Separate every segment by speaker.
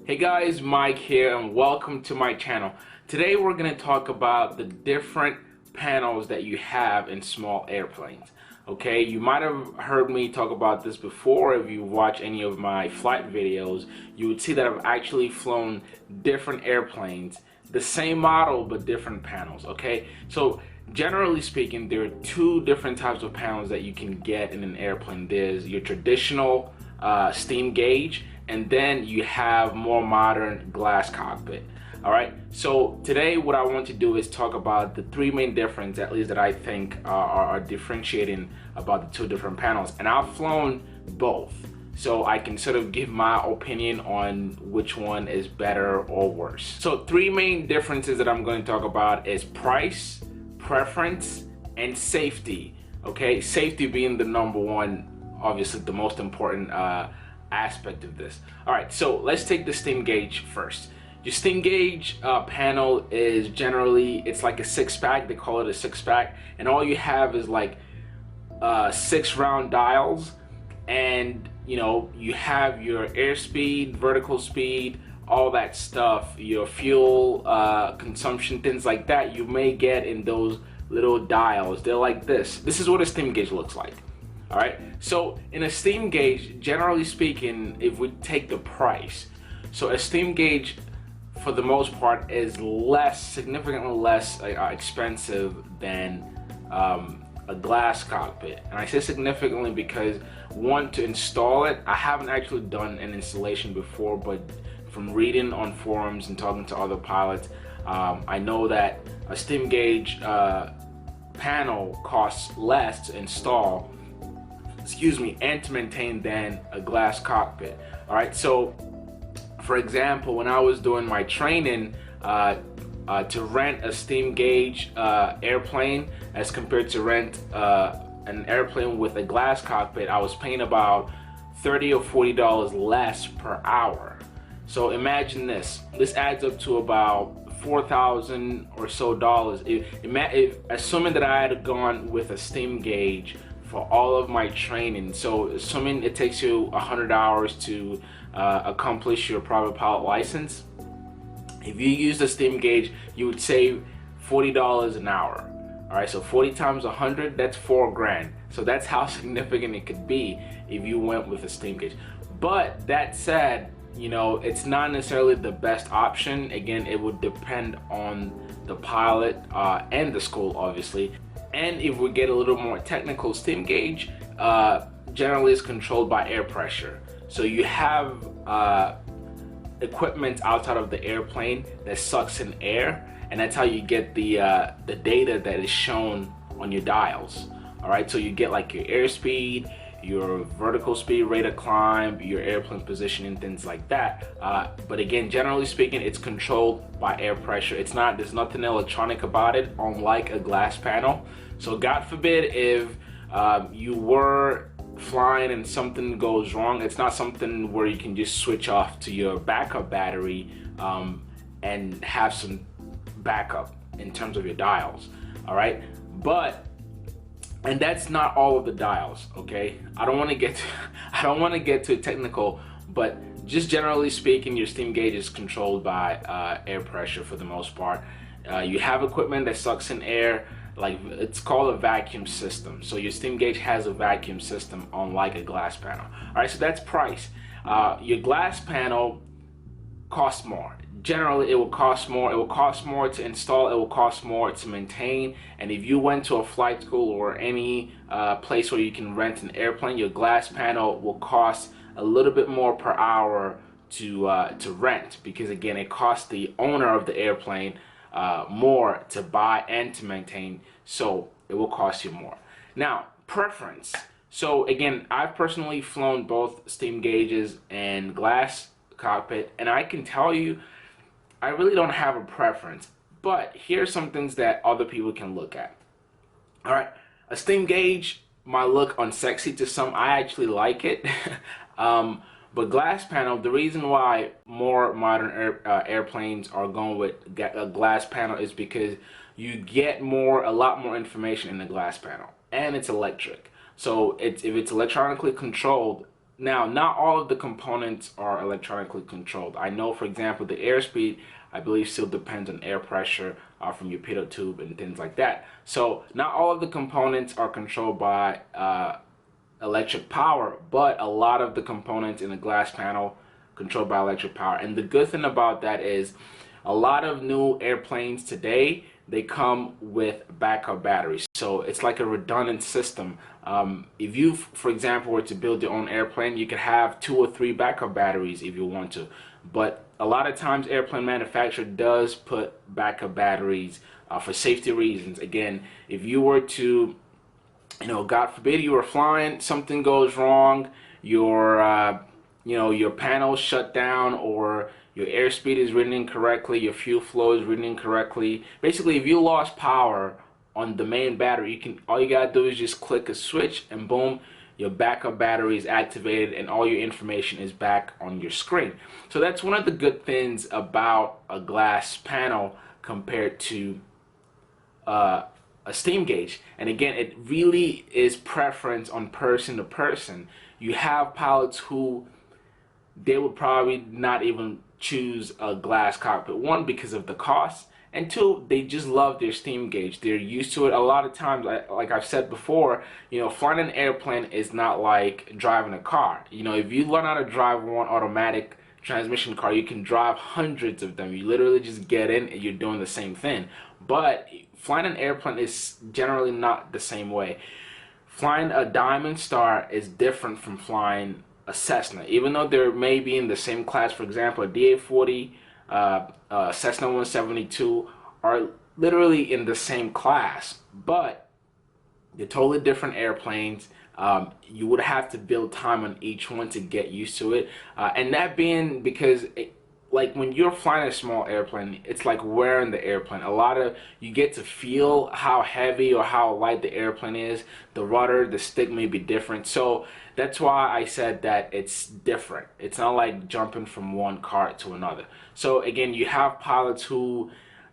Speaker 1: Hey guys, Mike here and welcome to my channel. Today we're going to talk about the different panels that you have in small airplanes. Okay, you might have heard me talk about this before. If you watch any of my flight videos, you would see that I've actually flown different airplanes, the same model but different panels. Okay, so generally speaking, there are two different types of panels that you can get in an airplane. There's your traditional steam gauge, and then you have more modern glass cockpit. All right, so today what I want to do is talk about the three main differences, at least that I think are differentiating about the two different panels. And I've flown both, so I can sort of give my opinion on which one is better or worse. So three main differences that I'm going to talk about is price, preference, and safety. Okay, safety being the number one, obviously the most important aspect of this. All right, so let's take the steam gauge first. Your steam gauge panel is generally, it's like a six-pack. They call it a six-pack, and all you have is like 6 round dials, and you have your airspeed, vertical speed, all that stuff, your fuel consumption, things like that. You may get in those little dials. They're like this. This is what a steam gauge looks like. All right, so in a steam gauge, generally speaking, if we take the price, so a steam gauge for the most part is significantly less expensive than a glass cockpit. And I say significantly because, one, to install it, I haven't actually done an installation before, but from reading on forums and talking to other pilots, I know that a steam gauge panel costs less to install, and to maintain than a glass cockpit. All right, so for example, when I was doing my training to rent a steam gauge airplane as compared to rent an airplane with a glass cockpit, I was paying about $30 or $40 less per hour. So imagine this adds up to about $4,000 or so dollars. Assuming that I had gone with a steam gauge for all of my training, so assuming it takes you 100 hours to accomplish your private pilot license, if you use the steam gauge, you would save $40 an hour. All right, so 40 times 100, that's $4 grand. So that's how significant it could be if you went with a steam gauge. But that said, it's not necessarily the best option. Again, it would depend on the pilot and the school, obviously. And if we get a little more technical, steam gauge generally is controlled by air pressure. So you have equipment outside of the airplane that sucks in air, and that's how you get the data that is shown on your dials. All right, so you get like your airspeed, your vertical speed, rate of climb, your airplane positioning, things like that. But again, generally speaking, it's controlled by air pressure. There's nothing electronic about it, unlike a glass panel. So God forbid if you were flying and something goes wrong, it's not something where you can just switch off to your backup battery and have some backup in terms of your dials. All right, and that's not all of the dials. Okay, I don't want to get too technical, but just generally speaking, your steam gauge is controlled by air pressure for the most part. You have equipment that sucks in air, like it's called a vacuum system. So your steam gauge has a vacuum system, unlike a glass panel. All right, so that's price. Your glass panel costs more. Generally, it will cost more. It will cost more to install. It will cost more to maintain. And if you went to a flight school or any place where you can rent an airplane, your glass panel will cost a little bit more per hour to rent, because again, it costs the owner of the airplane more to buy and to maintain, so it will cost you more. Now, preference. So again, I've personally flown both steam gauges and glass cockpit, and I can tell you, I really don't have a preference, but here's some things that other people can look at. All right, a steam gauge might look unsexy to some. I actually like it. But glass panel, the reason why more modern airplanes are going with a glass panel is because you get a lot more information in the glass panel, and it's electric. So if it's electronically controlled, Now, not all of the components are electronically controlled. I know, for example, the airspeed, I believe, still depends on air pressure from your pitot tube and things like that. So not all of the components are controlled by electric power, but a lot of the components in the glass panel controlled by electric power. And the good thing about that is a lot of new airplanes today, they come with backup batteries. So it's like a redundant system. If you, for example, were to build your own airplane, you could have 2 or 3 backup batteries if you want to. But a lot of times airplane manufacturer does put backup batteries for safety reasons. Again, if you were to, God forbid you were flying, something goes wrong, your panels shut down, or your airspeed is written incorrectly, your fuel flow is written incorrectly. Basically, if you lost power on the main battery, all you gotta do is just click a switch and boom, your backup battery is activated and all your information is back on your screen. So that's one of the good things about a glass panel compared to a steam gauge. And again, it really is preference on person to person. You have pilots who they would probably not even choose a glass cockpit. One, because of the cost, and two, they just love their steam gauge. They're used to it. A lot of times, like I've said before, flying an airplane is not like driving a car. If you learn how to drive one automatic transmission car, you can drive hundreds of them. You literally just get in and you're doing the same thing. But flying an airplane is generally not the same way. Flying a Diamond Star is different from flying a Cessna, even though they may be in the same class. For example, a DA-40, Cessna 172 are literally in the same class, but they're totally different airplanes. You would have to build time on each one to get used to it, and that being because like when you're flying a small airplane, it's like wearing the airplane. You get to feel how heavy or how light the airplane is. The rudder, the stick may be different. So that's why I said that it's different. It's not like jumping from one cart to another. So again, you have pilots who,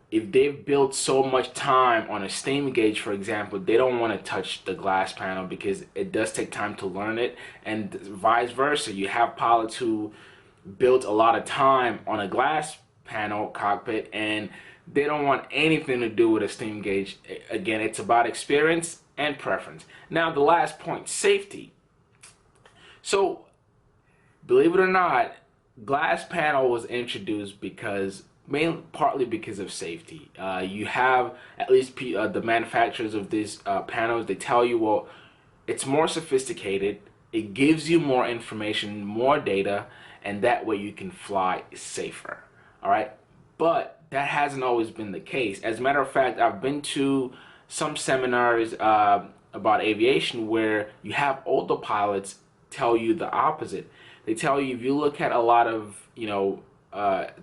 Speaker 1: if they've built so much time on a steam gauge, for example, they don't want to touch the glass panel because it does take time to learn it, and vice versa. You have pilots who built a lot of time on a glass panel cockpit and they don't want anything to do with a steam gauge. Again, it's about experience and preference. Now, the last point, safety. So, believe it or not, glass panel was introduced partly because of safety. You have at least the manufacturers of these panels, they tell you, well, it's more sophisticated, it gives you more information, more data, and that way you can fly safer. All right, but that hasn't always been the case. As a matter of fact, I've been to some seminars about aviation where you have older pilots tell you the opposite. They tell you, if you look at a lot of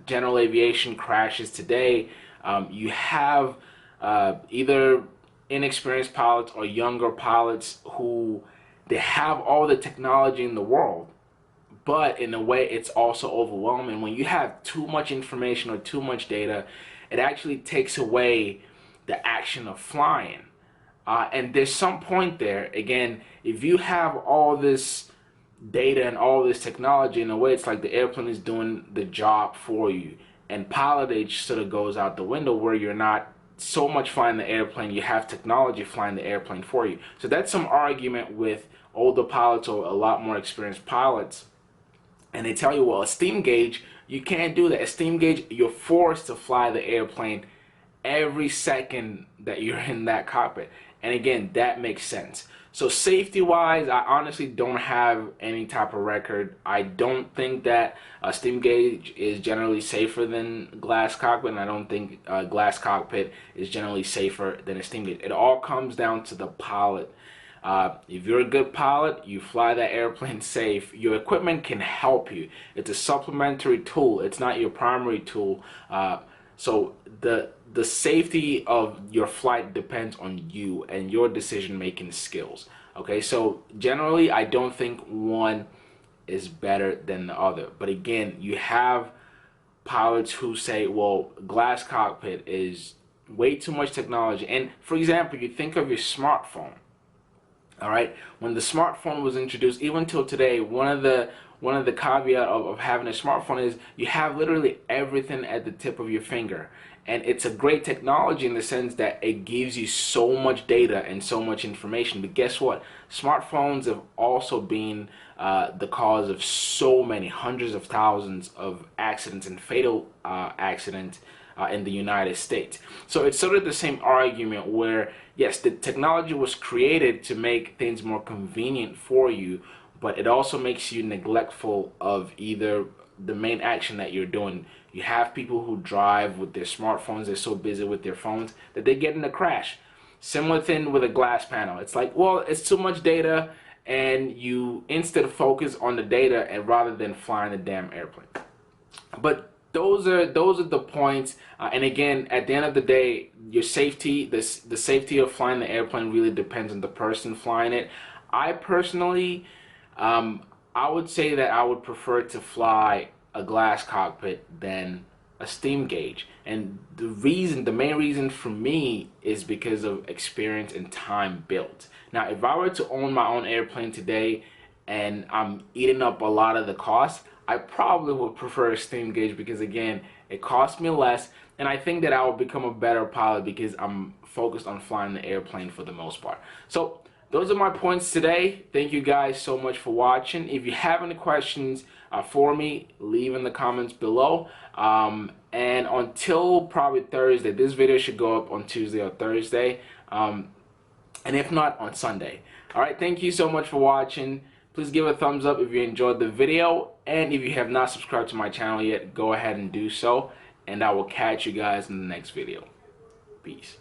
Speaker 1: general aviation crashes today, you have either inexperienced pilots or younger pilots who they have all the technology in the world, but in a way it's also overwhelming. When you have too much information or too much data, it actually takes away the action of flying. And there's some point there, again, if you have all this data and all this technology, in a way it's like the airplane is doing the job for you, and pilotage sort of goes out the window where you're not so much flying the airplane, you have technology flying the airplane for you. So that's some argument with older pilots or a lot more experienced pilots, and they tell you, well, a steam gauge, you can't do that. A steam gauge, you're forced to fly the airplane every second that you're in that cockpit. And again, that makes sense. So safety wise, I honestly don't have any type of record. I don't think that a steam gauge is generally safer than glass cockpit, and I don't think a glass cockpit is generally safer than a steam gauge. It all comes down to the pilot. If you're a good pilot, you fly that airplane safe. Your equipment can help you. It's a supplementary tool. It's not your primary tool. So the safety of your flight depends on you and your decision-making skills. Okay, so generally, I don't think one is better than the other. But again, you have pilots who say, well, glass cockpit is way too much technology. And for example, you think of your smartphone. All right, when the smartphone was introduced, even till today, one of the caveat of having a smartphone is you have literally everything at the tip of your finger. And it's a great technology in the sense that it gives you so much data and so much information. But guess what? Smartphones have also been the cause of so many hundreds of thousands of accidents and fatal accidents in the United States. So it's sort of the same argument where, yes, the technology was created to make things more convenient for you, but it also makes you neglectful of either the main action that you're doing. You have people who drive with their smartphones, they're so busy with their phones that they get in a crash. Similar thing with a glass panel. It's like, well, it's too much data, and you instead focus on the data and rather than flying the damn airplane. But those are the points, and again, at the end of the day, your safety, the safety of flying the airplane really depends on the person flying it. I personally, I would say that I would prefer to fly a glass cockpit than a steam gauge, and the main reason for me is because of experience and time built. Now, if I were to own my own airplane today and I'm eating up a lot of the cost, I probably would prefer a steam gauge because, again, it costs me less, and I think that I will become a better pilot because I'm focused on flying the airplane for the most part. So those are my points today. Thank you guys so much for watching. If you have any questions for me, leave in the comments below. And until probably Thursday, this video should go up on Tuesday or Thursday, and if not, on Sunday. All right, thank you so much for watching. Please give a thumbs up if you enjoyed the video, and if you have not subscribed to my channel yet, go ahead and do so, and I will catch you guys in the next video. Peace.